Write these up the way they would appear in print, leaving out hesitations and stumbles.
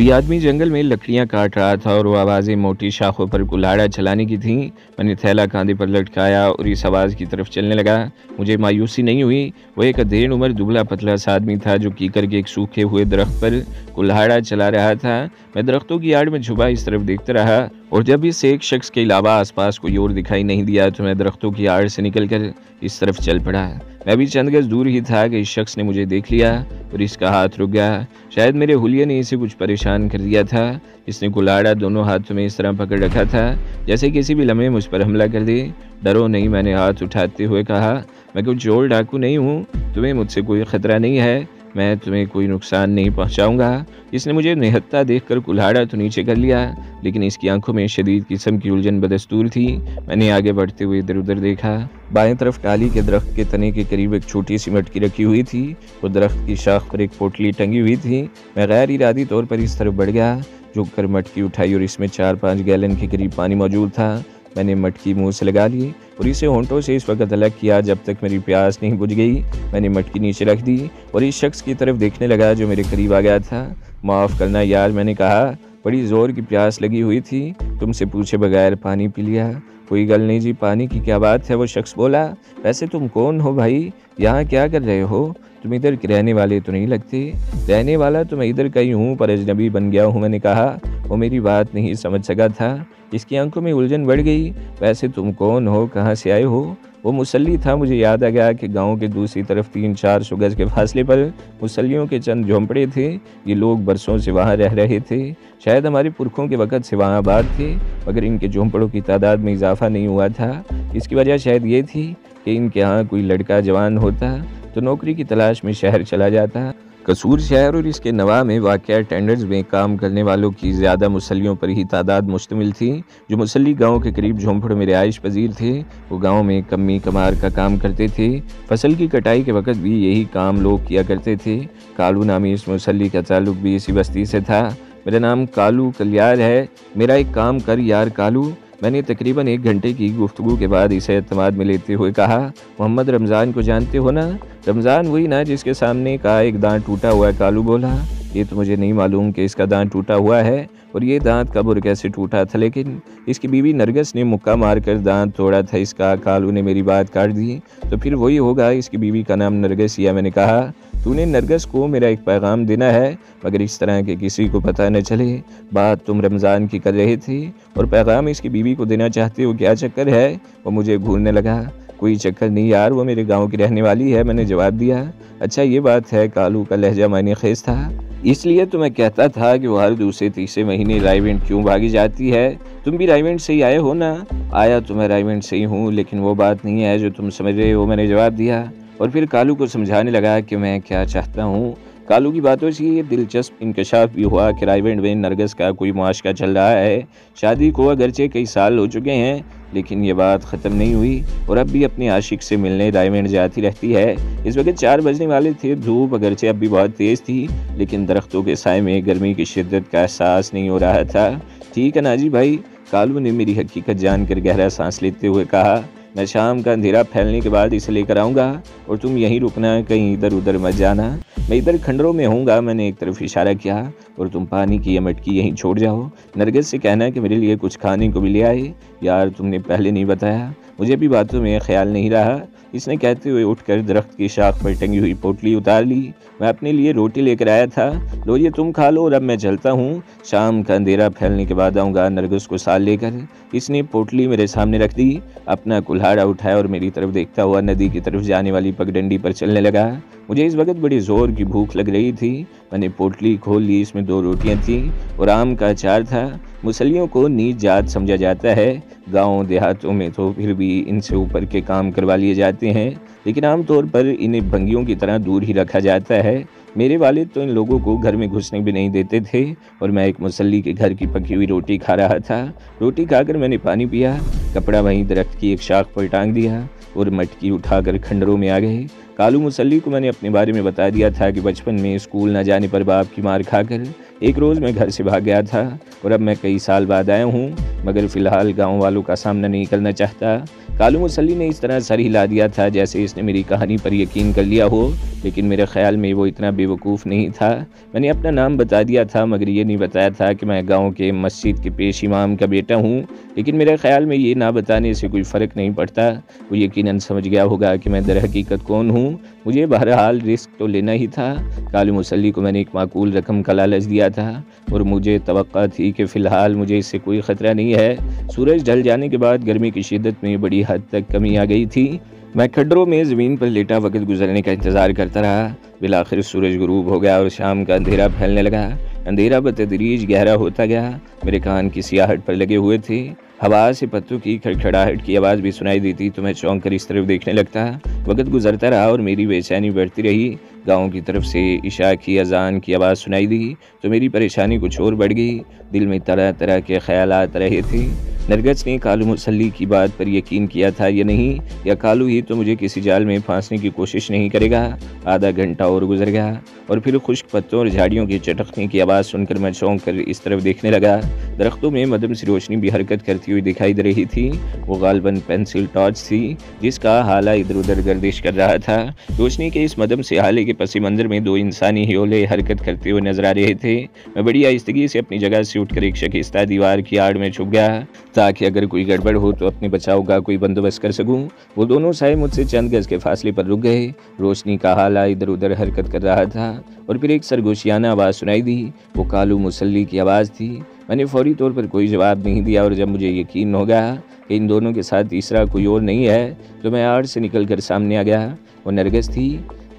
कोई आदमी जंगल में लकड़ियां काट रहा था और वो आवाज़ें मोटी शाखों पर कुल्हाड़ा चलाने की थीं। मैंने थैला कंधे पर लटकाया और इस आवाज़ की तरफ चलने लगा। मुझे मायूसी नहीं हुई। वो एक अधेड़ उम्र दुबला पतला सा आदमी था जो कीकर के एक सूखे हुए दरख्त पर कुल्हाड़ा चला रहा था। मैं दरख्तों की आड़ में छुपा इस तरफ देखता रहा और जब इस एक शख्स के अलावा आसपास कोई और दिखाई नहीं दिया तो मैं दरख्तों की आड़ से निकलकर इस तरफ चल पड़ा। मैं भी चंद गज दूर ही था कि इस शख्स ने मुझे देख लिया और इसका हाथ रुक गया। शायद मेरे हुलिये ने इसे कुछ परेशान कर दिया था। इसने कुल्हाड़ा दोनों हाथों में इस तरह पकड़ रखा था जैसे किसी भी लम्हे मुझ पर हमला कर दे। डरो नहीं, मैंने हाथ उठाते हुए कहा। मैं कोई चोर डाकू नहीं हूँ, तुम्हें मुझसे कोई खतरा नहीं है, मैं तुम्हें कोई नुकसान नहीं पहुंचाऊंगा। इसने मुझे निहत्था देखकर कुल्हाड़ा तो नीचे कर लिया, लेकिन इसकी आंखों में शदीद किस्म की उलझन बदस्तूर थी। मैंने आगे बढ़ते हुए इधर उधर देखा। बाएं तरफ टाली के दरख्त के तने के करीब एक छोटी सी मटकी रखी हुई थी। वो दरख्त की शाख पर एक पोटली टंगी हुई थी। मैं गैर इरादी तौर पर इस तरफ बढ़ गया, झुक कर मटकी उठाई और इसमें 4-5 गैलन के करीब पानी मौजूद था। मैंने मटकी मुंह से लगा ली और इसे होंठों से इस वक्त अलग किया जब तक मेरी प्यास नहीं बुझ गई। मैंने मटकी नीचे रख दी और इस शख्स की तरफ देखने लगा जो मेरे करीब आ गया था। माफ़ करना यार, मैंने कहा, बड़ी ज़ोर की प्यास लगी हुई थी, तुमसे पूछे बगैर पानी पी लिया। कोई गल नहीं जी, पानी की क्या बात है, वो शख्स बोला। वैसे तुम कौन हो भाई, यहाँ क्या कर रहे हो? तुम इधर के रहने वाले तो नहीं लगते। रहने वाला तो मैं इधर का ही हूँ पर अजनबी बन गया हूँ, मैंने कहा। वो मेरी बात नहीं समझ सका था। इसकी आंखों में उलझन बढ़ गई। वैसे तुम कौन हो, कहाँ से आए हो? वो मुसल्ली था। मुझे याद आ गया कि गांव के दूसरी तरफ 300-400 गज के फासले पर मुसल्लियों के चंद झोंपड़े थे। ये लोग बरसों से वहाँ रह रहे थे। शायद हमारे पुरखों के वक़्त से वहाँ आबाद थे, मगर इनके झोंपड़ों की तादाद में इजाफा नहीं हुआ था। इसकी वजह शायद ये थी कि इनके यहाँ कोई लड़का जवान होता तो नौकरी की तलाश में शहर चला जाता। कसूर शहर और इसके नवा में वाक़या टेंडर्स में काम करने वालों की ज़्यादा मुसल्लियों पर ही तादाद मुश्तमिल थी। जो मुसल्ली गांव के करीब झोंपड़ों में रिहाइश पजीर थे, वो गांव में कमी कमार का काम करते थे। फसल की कटाई के वक्त भी यही काम लोग किया करते थे। कालू नामी इस मुसल्ली का ताल्लुक भी इसी बस्ती से था। मेरा नाम कालू कलियार है। मेरा एक काम कर यार कालू, मैंने तकरीबन 1 घंटे की गुफ्तगू के बाद इसे एतमाद में लेते हुए कहा। मोहम्मद रमज़ान को जानते हो ना? रमज़ान वही ना जिसके सामने का एक दांत टूटा हुआ है, कालू बोला। ये तो मुझे नहीं मालूम कि इसका दांत टूटा हुआ है और ये दांत कब और कैसे टूटा था, लेकिन इसकी बीवी नरगस ने मुक्का मारकर दांत तोड़ा था इसका। कालू ने मेरी बात काट दी। तो फिर वही होगा, इसकी बीवी का नाम नरगस ही है, मैंने कहा। तूने नरगस को मेरा एक पैगाम देना है, मगर इस तरह के किसी को पता न चले। बात तुम रमज़ान की कर रहे थे और पैगाम इसकी बीवी को देना चाहते हो, क्या चक्कर है? वो मुझे घूरने लगा। कोई चक्कर नहीं यार, वो मेरे गांव की रहने वाली है, मैंने जवाब दिया। अच्छा ये बात है, कालू का लहजा मायने खेज था। इसलिए तो मैं कहता था कि वो हर दूसरे तीसरे महीने रायवेंड क्यों भागी जाती है। तुम भी रायवेंड से ही आए हो ना? आया तो मैं रायवेंड से ही हूँ, लेकिन वो बात नहीं है जो तुम समझ रहे हो, मैंने जवाब दिया। और फिर कालू को समझाने लगा कि मैं क्या चाहता हूँ। कालू की बातों से ये दिलचस्प इंकशाफ भी हुआ कि रायवेंड में नरगस का कोई मुआशका चल रहा है। शादी को अगरचे कई साल हो चुके हैं, लेकिन ये बात ख़त्म नहीं हुई और अब भी अपने आशिक से मिलने रायवेंड जाती रहती है। इस वक्त 4 बजने वाले थे। धूप अगरचे अब भी बहुत तेज़ थी, लेकिन दरख्तों के साए में गर्मी की शिद्दत का एहसास नहीं हो रहा था। ठीक है ना जी भाई, कालू ने मेरी हकीकत जानकर गहरा सांस लेते हुए कहा। मैं शाम का अंधेरा फैलने के बाद इसे लेकर आऊँगा और तुम यहीं रुकना, कहीं इधर उधर मत जाना। मैं इधर खंडरों में होऊंगा, मैंने एक तरफ इशारा किया, और तुम पानी की यह मटकी यहीं छोड़ जाओ। नरगिस से कहना कि मेरे लिए कुछ खाने को भी ले आए। यार तुमने पहले नहीं बताया, मुझे भी बातों में ख्याल नहीं रहा। इसने कहते हुए उठकर दरख्त की शाख पर टंगी हुई पोटली उतार ली। मैं अपने लिए रोटी लेकर आया था, लो ये तुम खा लो और अब मैं चलता हूँ। शाम का अंधेरा फैलने के बाद आऊँगा नरगिस को साथ लेकर। इसने पोटली मेरे सामने रख दी, अपना कुल्हाड़ा उठाया और मेरी तरफ देखता हुआ नदी की तरफ जाने वाली पगडंडी पर चलने लगा। मुझे इस वक्त बड़ी ज़ोर की भूख लग रही थी। मैंने पोटली खोल ली, इसमें 2 रोटियां थीं और आम का अचार था। मुसल्लियों को नीच जात समझा जाता है। गाँव देहातों में तो फिर भी इनसे ऊपर के काम करवा लिए जाते हैं, लेकिन आमतौर पर इन्हें भंगियों की तरह दूर ही रखा जाता है। मेरे वालिद तो इन लोगों को घर में घुसने भी नहीं देते थे और मैं एक मुसल्ली के घर की पकी हुई रोटी खा रहा था। रोटी खाकर मैंने पानी पिया, कपड़ा वहीं दरख्त की एक शाख पर टांग दिया और मटकी उठाकर खंडरों में आ गए। कालू मुसल्ली को मैंने अपने बारे में बता दिया था कि बचपन में स्कूल न जाने पर बाप की मार खाकर एक रोज़ मैं घर से भाग गया था और अब मैं कई साल बाद आया हूँ, मगर फ़िलहाल गाँव वालों का सामना नहीं करना चाहता। कालू मुसल्ली ने इस तरह सर हिला दिया था जैसे इसने मेरी कहानी पर यकीन कर लिया हो। लेकिन मेरे ख्याल में वो इतना बेवकूफ़ नहीं था। मैंने अपना नाम बता दिया था, मगर ये नहीं बताया था कि मैं गांव के मस्जिद के पेश इमाम का बेटा हूँ। लेकिन मेरे ख्याल में ये ना बताने से कोई फ़र्क नहीं पड़ता। वो यकीनन समझ गया होगा कि मैं दरहकीकत कौन हूँ। मुझे बहरहाल रिस्क तो लेना ही था। कालू मुसल्ली को मैंने एक माकूल रकम का लालच दिया था और मुझे तवक्का थी कि फ़िलहाल मुझे इससे कोई ख़तरा नहीं है। सूरज ढल जाने के बाद गर्मी की शिद्दत में बड़ी हद तक कमी आ गई थी। मैं खड्डरों में ज़मीन पर लेटा वक्त गुजरने का इंतज़ार करता रहा। बिलाखिर सूरज गुरूब हो गया और शाम का अंधेरा फैलने लगा। अंधेरा बतदरीज गहरा होता गया। मेरे कान की सियाहट पर लगे हुए थे। हवा से पत्तों की खड़खड़ाहट की आवाज़ भी सुनाई देती तो मैं चौंक कर इस तरफ देखने लगता। वक्त गुजरता रहा और मेरी बेचैनी बढ़ती रही। गांव की तरफ से इशा की अजान की आवाज़ सुनाई दी तो मेरी परेशानी कुछ और बढ़ गई। दिल में तरह तरह के ख्यालात रहे थे। नरगस ने कालू मुसल्ली की बात पर यकीन किया था या नहीं, या कालू ही तो मुझे किसी जाल में फांसने की कोशिश नहीं करेगा। आधा घंटा और गुजर गया और फिर खुश्क पत्तों और झाड़ियों की चटकने की आवाज़ सुनकर मैं चौंक कर इस तरफ देखने लगा। दरख्तों में मध्यम सी रोशनी भी हरकत करती हुई दिखाई दे रही थी। वो गालबन पेंसिल टॉर्च थी जिसका हाला इधर उधर गर्दिश कर रहा था। रोशनी के इस मध्यम से हाले के पसी मंजर में दो इंसानी हियोले हरकत करते हुए नजर आ रहे थे। मैं बड़ी आहिस्तगी से अपनी जगह से उठकर एक शकीस्ता दीवार की आड़ में छुप गया ताकि अगर कोई गड़बड़ हो तो अपने बचाव का कोई बंदोबस्त कर सकूं। वो दोनों साए मुझसे चंद गज के फासले पर रुक गए। रोशनी का हाला इधर उधर हरकत कर रहा था और फिर एक सरगोशियाना आवाज़ सुनाई दी। वो कालू मुसल्ली की आवाज़ थी। मैंने फौरी तौर पर कोई जवाब नहीं दिया और जब मुझे यकीन हो गया कि इन दोनों के साथ तीसरा कोई और नहीं है तो मैं आड़ से निकल कर सामने आ गया। वो नरगिस थी।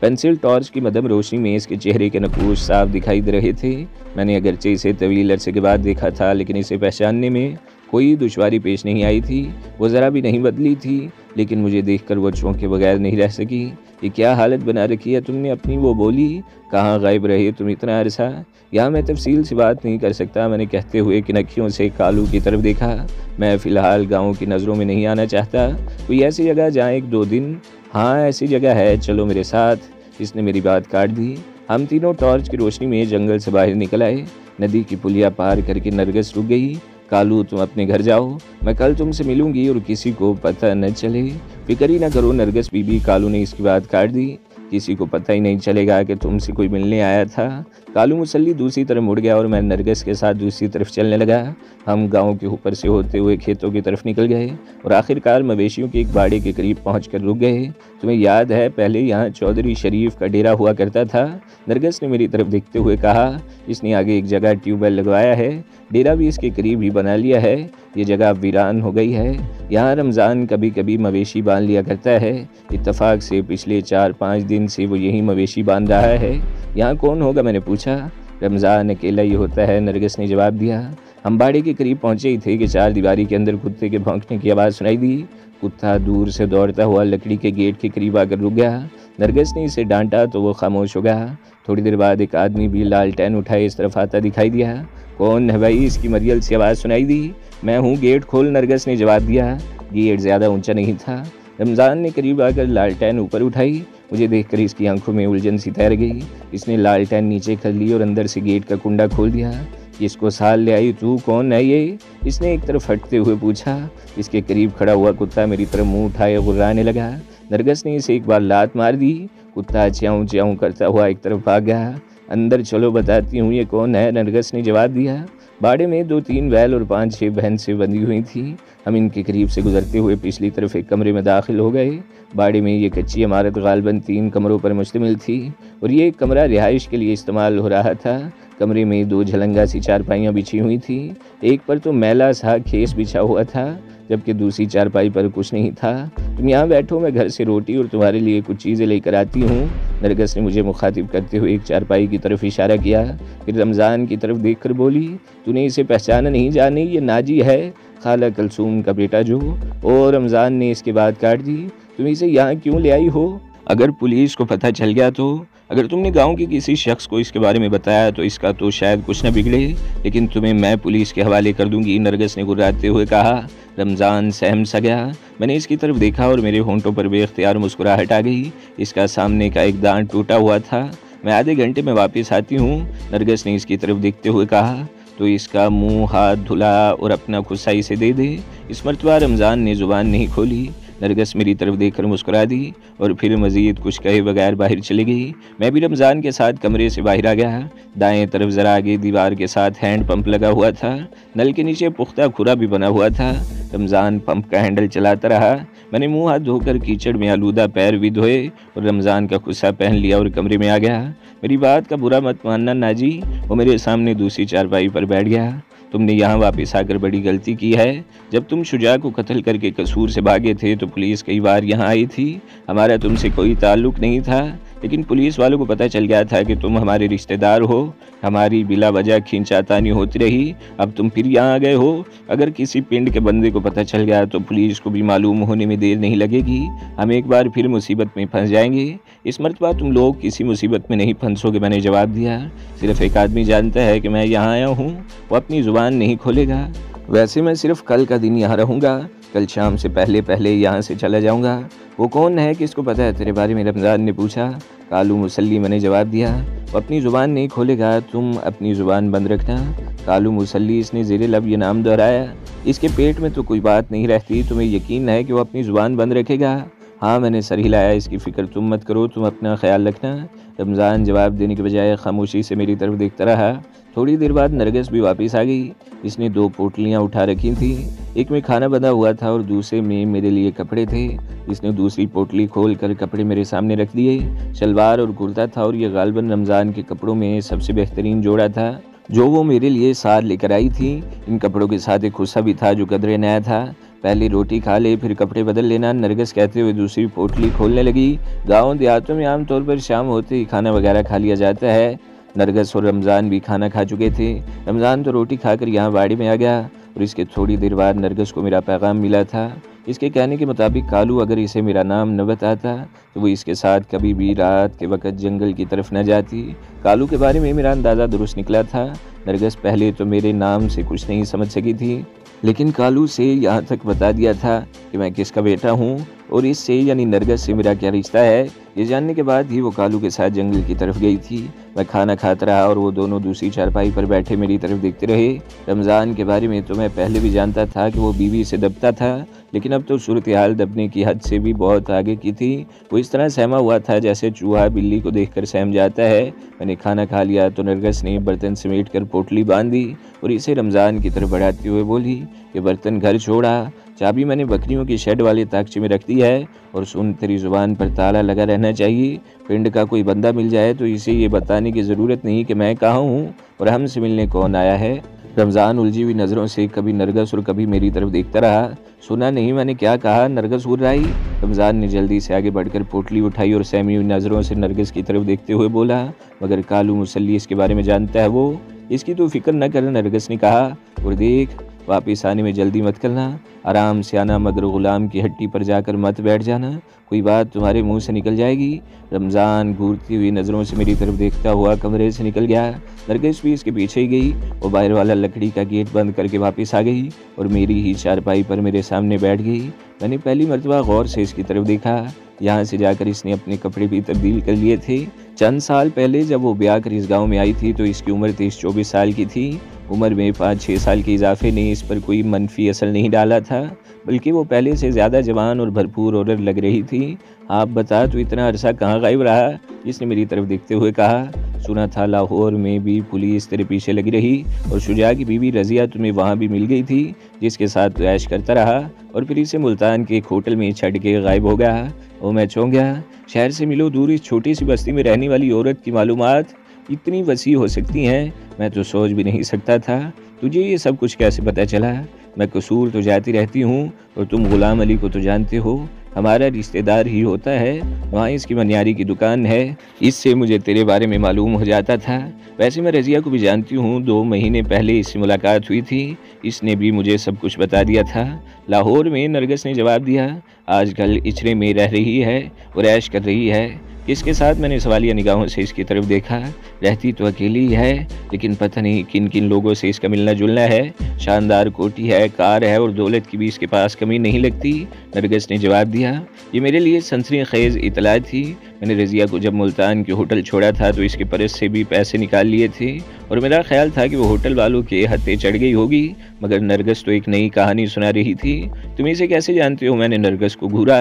पेंसिल टॉर्च की मध्यम रोशनी में इसके चेहरे के नकूश साफ दिखाई दे रहे थे। मैंने अगरचे इसे तवील अरसे के बाद देखा था, लेकिन इसे पहचानने में कोई दुश्वारी पेश नहीं आई थी। वो ज़रा भी नहीं बदली थी, लेकिन मुझे देखकर वो चौंके बगैर नहीं रह सकी। ये क्या हालत बना रखी है तुमने अपनी? वो बोली। कहाँ गायब रहे तुम इतना अरसा? यहाँ मैं तफसील से बात नहीं कर सकता, मैंने कहते हुए किनखियों से कालू की तरफ देखा। मैं फ़िलहाल गाँव की नज़रों में नहीं आना चाहता। कोई ऐसी जगह जहाँ एक दो दिन। हाँ, ऐसी जगह है, चलो मेरे साथ। इसने मेरी बात काट दी। हम तीनों टॉर्च की रोशनी में जंगल से बाहर निकल आए। नदी की पुलिया पार करके नरगिस रुक गई। कालू, तुम अपने घर जाओ, मैं कल तुमसे मिलूंगी और किसी को पता न चले। फिक्र ही ना करो नरगिस बीबी, कालू ने इसकी बात काट दी। किसी को पता ही नहीं चलेगा कि तुमसे कोई मिलने आया था। कालू मुसल्ली दूसरी तरफ मुड़ गया और मैं नरगिस के साथ दूसरी तरफ चलने लगा। हम गांव के ऊपर से होते हुए खेतों की तरफ निकल गए और आखिरकार मवेशियों के एक बाड़े के करीब पहुंचकर रुक गए। तुम्हें याद है पहले यहाँ चौधरी शरीफ का डेरा हुआ करता था? नरगिस ने मेरी तरफ देखते हुए कहा। इसने आगे एक जगह ट्यूबवेल लगवाया है, डेरा भी इसके करीब ही बना लिया है। ये जगह अब वीरान हो गई है। यहाँ रमज़ान कभी कभी मवेशी बांध लिया करता है। इत्तफाक से पिछले 4-5 दिन से वो यही मवेशी बांध रहा है। यहाँ कौन होगा, मैंने पूछा। रमज़ान अकेला ही होता है, नरगिस ने जवाब दिया। हम बाड़े के करीब पहुँचे ही थे कि चार दीवारी के अंदर कुत्ते के भौंकने की आवाज़ सुनाई दी। कुत्ता दूर से दौड़ता हुआ लकड़ी के गेट के करीब आकर रुक गया। नरगिस ने इसे डांटा तो वो खामोश हो गया। थोड़ी देर बाद एक आदमी भी लालटेन उठाए इस तरफ आता दिखाई दिया। कौन है भाई? इसकी मरियल सी आवाज़ सुनाई दी। मैं हूँ, गेट खोल, नरगिस ने जवाब दिया। गेट ज़्यादा ऊंचा नहीं था। रमज़ान ने करीब आकर लालटेन ऊपर उठाई। मुझे देखकर इसकी आंखों में उलझन सी तैर गई। इसने लालटेन नीचे कर ली और अंदर से गेट का कुंडा खोल दिया। इसको साल ले आई तू? कौन है ये? इसने एक तरफ हटते हुए पूछा। इसके करीब खड़ा हुआ कुत्ता मेरी तरफ मुंह उठाए गुर्राने लगा। नरगिस ने इसे एक बार लात मार दी। कुत्ता च्याऊं च्याऊं करता हुआ एक तरफ भाग गया। अंदर चलो, बताती हूँ ये कौन है, नरगिस ने जवाब दिया। बाड़े में 2-3 बैल और 5-6 भैंसें बंधी हुई थी। हम इनके करीब से गुजरते हुए पिछली तरफ एक कमरे में दाखिल हो गए। बाड़े में ये कच्ची इमारत गालबन 3 कमरों पर मुश्तमिल थी और ये एक कमरा रिहाइश के लिए इस्तेमाल हो रहा था। कमरे में 2 झलंगा सी चारपाइयाँ बिछी हुई थी। एक पर तो मैला सा खेस बिछा हुआ था, जबकि दूसरी चारपाई पर कुछ नहीं था। तुम यहाँ बैठो, मैं घर से रोटी और तुम्हारे लिए कुछ चीज़ें लेकर आती हूँ। नरगिस ने मुझे मुखातिब करते हुए एक चारपाई की तरफ इशारा किया। फिर रमज़ान की तरफ देखकर बोली, तूने इसे पहचाना नहीं जानी? ये नाजी है, खाला कलसूम का बेटा जो। और रमज़ान ने इसके बाद काट दी। तुम इसे यहाँ क्यों ले आई हो? अगर पुलिस को पता चल गया तो? अगर तुमने गांव के किसी शख्स को इसके बारे में बताया तो इसका तो शायद कुछ न बिगड़े, लेकिन तुम्हें मैं पुलिस के हवाले कर दूंगी, नरगिस ने गुर्राते हुए कहा। रमज़ान सहम सा गया। मैंने इसकी तरफ देखा और मेरे होंठों पर बेख्तियार मुस्कुराहट आ गई। इसका सामने का एक दांत टूटा हुआ था। मैं आधे घंटे में वापस आती हूँ, नरगिस ने इसकी तरफ देखते हुए कहा। तो इसका मुंह हाथ धुला और अपना खुस्सा इसे दे दे। इस मरतबा रमज़ान ने ज़ुबान नहीं खोली। नरगिस मेरी तरफ देखकर मुस्कुरा दी और फिर मज़ीद कुछ कहे बगैर बाहर चली गई। मैं भी रमज़ान के साथ कमरे से बाहर आ गया। दाएं तरफ ज़रा आगे दीवार के साथ हैंड पंप लगा हुआ था। नल के नीचे पुख्ता खुरा भी बना हुआ था। रमज़ान पंप का हैंडल चलाता रहा। मैंने मुंह हाथ धोकर कीचड़ में आलूदा पैर भी धोए और रमज़ान का कुस्सा पहन लिया और कमरे में आ गया। मेरी बात का बुरा मत मानना नाजी, वो मेरे सामने दूसरी चारपाई पर बैठ गया। तुमने यहाँ वापस आकर बड़ी गलती की है। जब तुम शुजा को कत्ल करके कसूर से भागे थे तो पुलिस कई बार यहाँ आई थी। हमारा तुमसे कोई ताल्लुक नहीं था, लेकिन पुलिस वालों को पता चल गया था कि तुम हमारे रिश्तेदार हो। हमारी बिला वजह खींचातानी होती रही। अब तुम फिर यहाँ आ गए हो। अगर किसी पिंड के बंदे को पता चल गया तो पुलिस को भी मालूम होने में देर नहीं लगेगी। हम एक बार फिर मुसीबत में फंस जाएंगे। इस मरतबा तुम लोग किसी मुसीबत में नहीं फंसोगे, मैंने जवाब दिया। सिर्फ एक आदमी जानता है कि मैं यहाँ आया हूँ, वो अपनी ज़ुबान नहीं खोलेगा। वैसे मैं सिर्फ कल का दिन यहाँ रहूँगा, कल शाम से पहले यहाँ से चला जाऊँगा। वो कौन है, किसको पता है तेरे बारे में, रमज़ान ने पूछा। कालू मुसल्ली, मैंने जवाब दिया। वो अपनी ज़ुबान नहीं खोलेगा, तुम अपनी ज़ुबान बंद रखना। कालू मुसल्ली, इसने ज़ेरे लब ये नाम दोहराया। इसके पेट में तो कोई बात नहीं रहती, तुम्हें यकीन है कि वो अपनी ज़ुबान बंद रखेगा? हाँ, मैंने सर हिलाया। इसकी फ़िक्र तुम मत करो, तुम अपना ख्याल रखना। रमज़ान जवाब देने के बजाय खामोशी से मेरी तरफ देखता रहा। थोड़ी देर बाद नरगिस भी वापस आ गई। इसने 2 पोटलियाँ उठा रखी थीं। एक में खाना बंधा हुआ था और दूसरे में मेरे लिए कपड़े थे। इसने दूसरी पोटली खोल कर कपड़े मेरे सामने रख दिए। शलवार और कुर्ता था और ये गालबन रमज़ान के कपड़ों में सबसे बेहतरीन जोड़ा था जो वो मेरे लिए साथ लेकर आई थी। इन कपड़ों के साथ एक खुस्सा भी था जो कदरे नया था। पहले रोटी खा ले फिर कपड़े बदल लेना, नरगिस कहते हुए दूसरी पोटली खोलने लगी। गाँव देहातों में आमतौर पर शाम होते ही खाना वगैरह खा लिया जाता है। नरगिस और रमज़ान भी खाना खा चुके थे। रमज़ान तो रोटी खाकर यहाँ बाड़ी में आ गया और इसके थोड़ी देर बाद नरगिस को मेरा पैगाम मिला था। इसके कहने के मुताबिक कालू अगर इसे मेरा नाम न बताता तो वो इसके साथ कभी भी रात के वक्त जंगल की तरफ न जाती। कालू के बारे में मेरा अंदाज़ा दुरुस्त निकला था। नरगिस पहले तो मेरे नाम से कुछ नहीं समझ सकी थी, लेकिन कालू से यहाँ तक बता दिया था कि मैं किसका बेटा हूँ और इससे यानी नरगिस से मेरा क्या रिश्ता है। ये जानने के बाद ही वो कालू के साथ जंगल की तरफ गई थी। मैं खाना खाता रहा और वो दोनों दूसरी चारपाई पर बैठे मेरी तरफ देखते रहे। रमज़ान के बारे में तो मैं पहले भी जानता था कि वो बीवी से दबता था, लेकिन अब तो सूरत हाल दबने की हद से भी बहुत आगे की थी। वो इस तरह सहमा हुआ था जैसे चूहा बिल्ली को देखकर सहम जाता है। मैंने खाना खा लिया तो नरगिस ने बर्तन समेट कर पोटली बांध दी और इसे रमज़ान की तरफ बढ़ाते हुए बोली, ये बर्तन घर छोड़ा, चाबी मैंने बकरियों की शेड वाले ताकचे में रख दी है और सुन, तेरी ज़ुबान पर ताला लगा रहना चाहिए। पिंड का कोई बंदा मिल जाए तो इसे ये बताने की ज़रूरत नहीं कि मैं कहाँ हूँ और हमसे मिलने कौन आया है। रमज़ान उलझी हुई नज़रों से कभी नरगिस और कभी मेरी तरफ देखता रहा। सुना नहीं मैंने क्या कहा, नरगिस घुर्राई। रमज़ान ने जल्दी से आगे बढ़कर पोटली उठाई और सहमी हुई नज़रों से नरगिस की तरफ देखते हुए बोला, मगर कालू मुसल्ली इसके बारे में जानता है, वो इसकी तो फिक्र न कर। नरगिस ने कहा, और देख, वापस आने में जल्दी मत करना, आराम से आना, मगर गुलाम की हट्टी पर जाकर मत बैठ जाना, कोई बात तुम्हारे मुंह से निकल जाएगी। रमज़ान घूरती हुई नज़रों से मेरी तरफ देखता हुआ कमरे से निकल गया। नरगिस भी इसके पीछे ही गई। वो बाहर वाला लकड़ी का गेट बंद करके वापस आ गई और मेरी ही चारपाई पर मेरे सामने बैठ गई। मैंने पहली मरतबा गौर से इसकी तरफ देखा। यहाँ से जाकर इसने अपने कपड़े भी तब्दील कर लिए थे। चंद साल पहले जब वो ब्याह कर इस गाँव में आई थी तो इसकी उम्र 23-24 साल की थी। उम्र में 5-6 साल के इजाफे ने इस पर कोई मनफी असर नहीं डाला था, बल्कि वो पहले से ज़्यादा जवान और भरपूर औरत लग रही थी। आप बता, तो इतना अरसा कहाँ गायब रहा? इसने मेरी तरफ देखते हुए कहा, सुना था लाहौर में भी पुलिस तेरे पीछे लगी रही और शुजा की बीवी रज़िया तुम्हें वहाँ भी मिल गई थी, जिसके साथ तो ऐश करता रहा और फिर इसे मुल्तान के एक होटल में छड़ के गायब हो गया। और मैं चौंक गया। शहर से मिलो दूर इस छोटी सी बस्ती में रहने वाली औरत की मालूमात इतनी वसी हो सकती हैं, मैं तो सोच भी नहीं सकता था। तुझे ये सब कुछ कैसे पता चला? मैं कसूर तो जाती रहती हूँ और तुम गुलाम अली को तो जानते हो, हमारा रिश्तेदार ही होता है। वहाँ इसकी मनियारी की दुकान है, इससे मुझे तेरे बारे में मालूम हो जाता था। वैसे मैं रज़िया को भी जानती हूँ, 2 महीने पहले इससे मुलाकात हुई थी, इसने भी मुझे सब कुछ बता दिया था। लाहौर में, नरगिस ने जवाब दिया। आजकल इचरे में रह रही है और ऐश कर रही है। किसके साथ? मैंने सवालिया निगाहों से इसकी तरफ देखा। रहती तो अकेली ही है, लेकिन पता नहीं किन किन लोगों से इसका मिलना जुलना है। शानदार कोठी है, कार है और दौलत की भी इसके पास कमी नहीं लगती। नरगिस ने जवाब दिया। ये मेरे लिए सनसनीखेज़ इतला थी। मैंने रज़िया को जब मुल्तान के होटल छोड़ा था तो इसके पर्स से भी पैसे निकाल लिए थे और मेरा ख्याल था कि वो होटल वालों के हद पे चढ़ गई होगी, मगर नरगिस तो एक नई कहानी सुना रही थी। तुम इसे कैसे जानते हो? मैंने नरगिस को घूरा।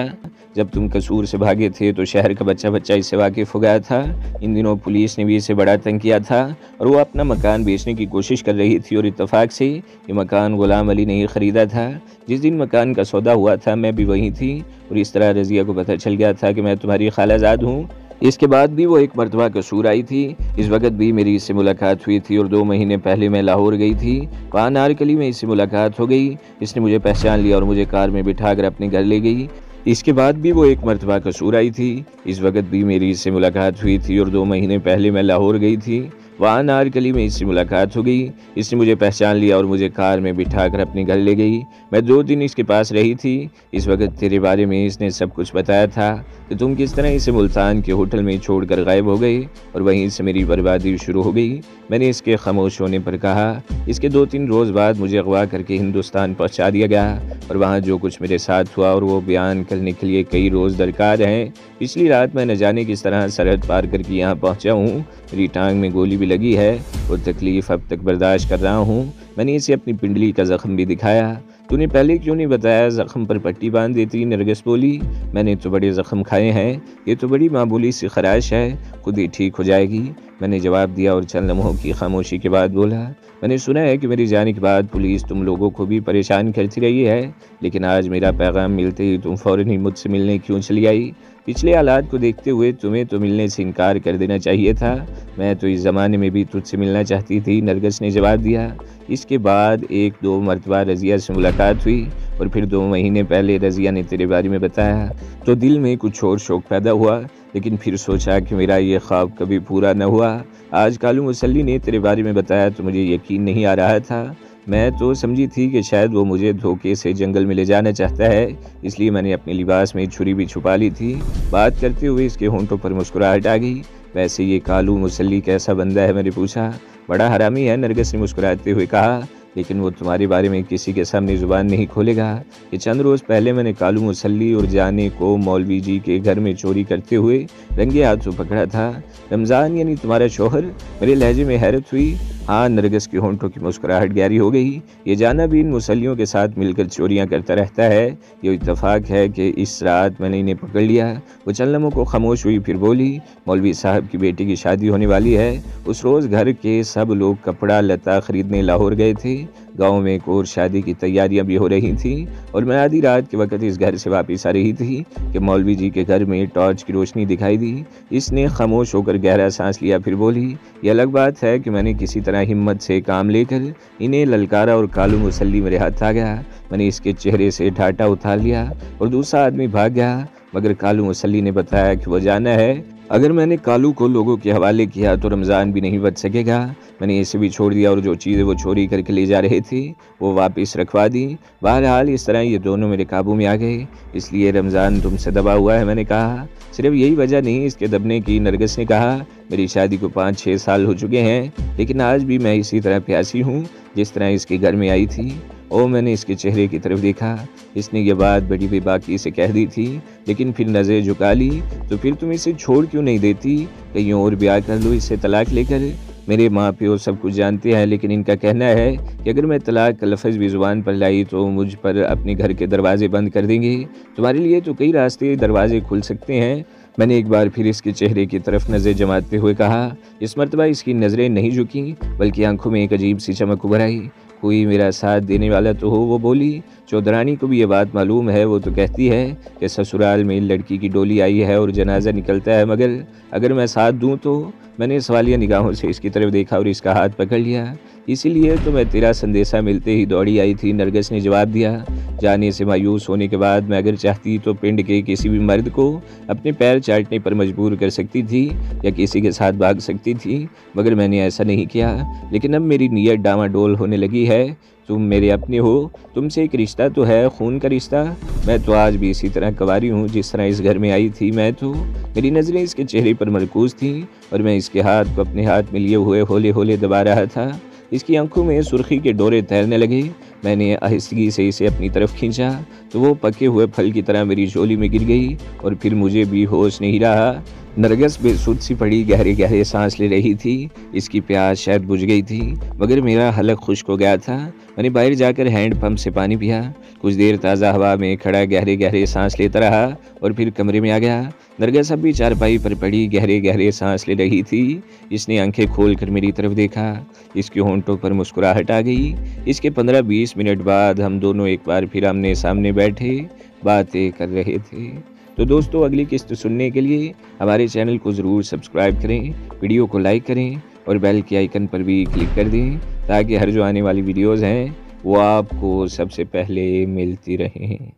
जब तुम कसूर से भागे थे तो शहर का बच्चा बच्चा इससे वाकिफ हो गया था। इन दिनों पुलिस ने भी इसे बड़ा तंग किया था और वो अपना मकान बेचने की कोशिश कर रही थी और इत्तेफाक से ये मकान गुलाम अली ने ही ख़रीदा था। जिस दिन मकान का सौदा हुआ था मैं भी वहीं थी और इस तरह रज़िया को पता चल गया था कि मैं तुम्हारी खालाजाद हूँ। इसके बाद भी वो एक मरतबा कसूर आई थी। इस वक्त भी मेरी इससे मुलाकात हुई थी और 2 महीने पहले मैं लाहौर गई थी। वहाँ नारकली में इससे मुलाकात हो गई। इसने मुझे पहचान लिया और मुझे कार में बिठाकर अपने घर ले गई। इसके बाद भी वो एक मरतबा कसूर आई थी। इस वक्त भी मेरी इससे मुलाकात हुई थी और 2 महीने पहले मैं लाहौर गई थी। वहाँ नारकली में इससे मुलाकात हो गई। इसने मुझे पहचान लिया और मुझे कार में बिठाकर अपने घर ले गई। मैं 2 दिन इसके पास रही थी। इस वक्त तेरे बारे में इसने सब कुछ बताया था कि तुम किस तरह इसे मुल्तान के होटल में छोड़कर गायब हो गए और वहीं से मेरी बर्बादी शुरू हो गई। मैंने इसके खामोश होने पर कहा। इसके 2-3 रोज़ बाद मुझे अगवा करके हिंदुस्तान पहुँचा दिया गया और वहाँ जो कुछ मेरे साथ हुआ और वो बयान करने के लिए कई रोज़ दरकार हैं। पिछली रात मैं न जाने किस तरह सरहद पार करके यहाँ पहुँचा हूँ। मेरी टांग में गोली भी लगी है और तकलीफ़ अब तक बर्दाश्त कर रहा हूँ। मैंने इसे अपनी पिंडली का ज़ख्म भी दिखाया। तूने पहले क्यों नहीं बताया? ज़ख्म पर पट्टी बांध देती, नरगिस बोली। मैंने तो बड़े ज़ख्म खाए हैं, ये तो बड़ी मामूली सी खराश है, खुद ही ठीक हो जाएगी। मैंने जवाब दिया और चंद लम्हों की खामोशी के बाद बोला, मैंने सुना है कि मेरे जाने के बाद पुलिस तुम लोगों को भी परेशान करती रही है, लेकिन आज मेरा पैगाम मिलते ही तुम फ़ौरन ही मुझसे मिलने क्यों चली आई? पिछले हालात को देखते हुए तुम्हें तो मिलने से इनकार कर देना चाहिए था। मैं तो इस ज़माने में भी तुझसे मिलना चाहती थी, नरगिस ने जवाब दिया। इसके बाद 1-2 मरतबा रज़िया से मुलाकात हुई और फिर 2 महीने पहले रज़िया ने तेरे बारे में बताया तो दिल में कुछ और शौक़ पैदा हुआ, लेकिन फिर सोचा कि मेरा ये ख्वाब कभी पूरा न हुआ। आज कालू मुसल्ली ने तेरे बारे में बताया तो मुझे यकीन नहीं आ रहा था। मैं तो समझी थी कि शायद वो मुझे धोखे से जंगल में ले जाना चाहता है, इसलिए मैंने अपने लिबास में छुरी भी छुपा ली थी। बात करते हुए इसके होंठों पर मुस्कुराहट आ गई। वैसे ये कालू मुसल्ली कैसा बंदा है? मैंने पूछा। बड़ा हरामी है, नरगिस ने मुस्कुराते हुए कहा, लेकिन वो तुम्हारे बारे में किसी के सामने ज़ुबान नहीं खोलेगा। ये चंद रोज़ पहले मैंने कालू मुसल्ली और जाने को मौलवी जी के घर में चोरी करते हुए रंगे हाथों पकड़ा था। रमज़ान यानी तुम्हारा शौहर? मेरे लहजे में हैरत हुई। हाँ, नरगिस के होंठों की मुस्कुराहट गहरी हो गई। ये जाना भी इन मुसल्लियों के साथ मिलकर चोरियां करता रहता है। ये इत्तेफाक है कि इस रात मैंने इन्हें पकड़ लिया। वो चंद लम्हों को खामोश हुई, फिर बोली, मौलवी साहब की बेटी की शादी होने वाली है। उस रोज़ घर के सब लोग कपड़ा लता खरीदने लाहौर गए थे। गाँव में एक और शादी की तैयारियां भी हो रही थी और मैं आधी रात के वक्त इस घर से वापस आ रही थी कि मौलवी जी के घर में टॉर्च की रोशनी दिखाई दी। इसने खामोश होकर गहरा सांस लिया, फिर बोली, ये अलग बात है कि मैंने किसी तरह हिम्मत से काम लेकर इन्हें ललकारा और कालू मुसल्ली मेरे हाथ आ गया। मैंने इसके चेहरे से ढाटा उतार लिया और दूसरा आदमी भाग गया, मगर कालू मुसल्ली ने बताया कि वह जाना है। अगर मैंने कालू को लोगों के हवाले किया तो रमज़ान भी नहीं बच सकेगा। मैंने इसे भी छोड़ दिया और जो चीज़ें वो चोरी करके ले जा रहे थे वो वापस रखवा दी। बहरहाल इस तरह ये दोनों मेरे काबू में आ गए, इसलिए रमज़ान तुमसे दबा हुआ है। मैंने कहा, सिर्फ यही वजह नहीं इसके दबने की? नरगिस ने कहा, मेरी शादी को 5-6 साल हो चुके हैं, लेकिन आज भी मैं इसी तरह प्यासी हूँ जिस तरह इसके घर में आई थी। ओ, मैंने इसके चेहरे की तरफ देखा। इसने ये बात बड़ी बेबाकी से कह दी थी, लेकिन फिर नज़रें झुका ली। तो फिर तुम इसे छोड़ क्यों नहीं देती? कहीं और ब्याह कर लो इससे तलाक लेकर। मेरे माँ प्यो सब कुछ जानते हैं, लेकिन इनका कहना है कि अगर मैं तलाक का लफ्ज़ भी ज़ुबान पर लाई तो मुझ पर अपने घर के दरवाजे बंद कर देंगे। तुम्हारे लिए तो कई रास्ते दरवाजे खुल सकते हैं। मैंने एक बार फिर इसके चेहरे की तरफ नज़र जमाते हुए कहा। इस मरतबा इसकी नज़रें नहीं झुकी, बल्कि आंखों में एक अजीब सी चमक उभर आई। कोई मेरा साथ देने वाला तो हो, वो बोली। चौधरानी को भी ये बात मालूम है। वो तो कहती है कि ससुराल में लड़की की डोली आई है और जनाजा निकलता है, मगर अगर मैं साथ दूं तो? मैंने सवालिया निगाहों से इसकी तरफ देखा और इसका हाथ पकड़ लिया। इसीलिए तो मैं तेरा संदेशा मिलते ही दौड़ी आई थी, नरगिस ने जवाब दिया। जाने से मायूस होने के बाद मैं अगर चाहती तो पिंड के किसी भी मर्द को अपने पैर चाटने पर मजबूर कर सकती थी या किसी के साथ भाग सकती थी, मगर मैंने ऐसा नहीं किया। लेकिन अब मेरी नीयत डामाडोल होने लगी है। तुम मेरे अपने हो, तुमसे एक रिश्ता तो है, खून का रिश्ता। मैं तो आज भी इसी तरह कंवारी हूँ जिस तरह इस घर में आई थी। मैं तो, मेरी नज़रें इसके चेहरे पर मरकूज थीं और मैं इसके हाथ को अपने हाथ में लिए हुए होले होले दबा रहा था। इसकी आंखों में सुर्खी के डोरे तैरने लगे। मैंने आहिस्तगी से इसे अपनी तरफ खींचा तो वो पके हुए फल की तरह मेरी झोली में गिर गई और फिर मुझे भी होश नहीं रहा। नरगिस बेसुध सी पड़ी गहरे गहरे सांस ले रही थी। इसकी प्यास शायद बुझ गई थी, मगर मेरा हलक खुश्क हो गया था। मैंने बाहर जाकर हैंड पंप से पानी पिया। कुछ देर ताज़ा हवा में खड़ा गहरे गहरे सांस लेता रहा और फिर कमरे में आ गया। नरगिस अब भी चारपाई पर पड़ी गहरे गहरे सांस ले रही थी। इसने आंखें खोल कर मेरी तरफ देखा। इसके होंठों पर मुस्कुराहट आ गई। इसके 15-20 मिनट बाद हम दोनों एक बार फिर आमने सामने बैठे बातें कर रहे थे। तो दोस्तों, अगली किस्त सुनने के लिए हमारे चैनल को ज़रूर सब्सक्राइब करें, वीडियो को लाइक करें और बेल के आइकन पर भी क्लिक कर दें, ताकि हर जो आने वाली वीडियोज़ हैं वो आपको सबसे पहले मिलती रहें।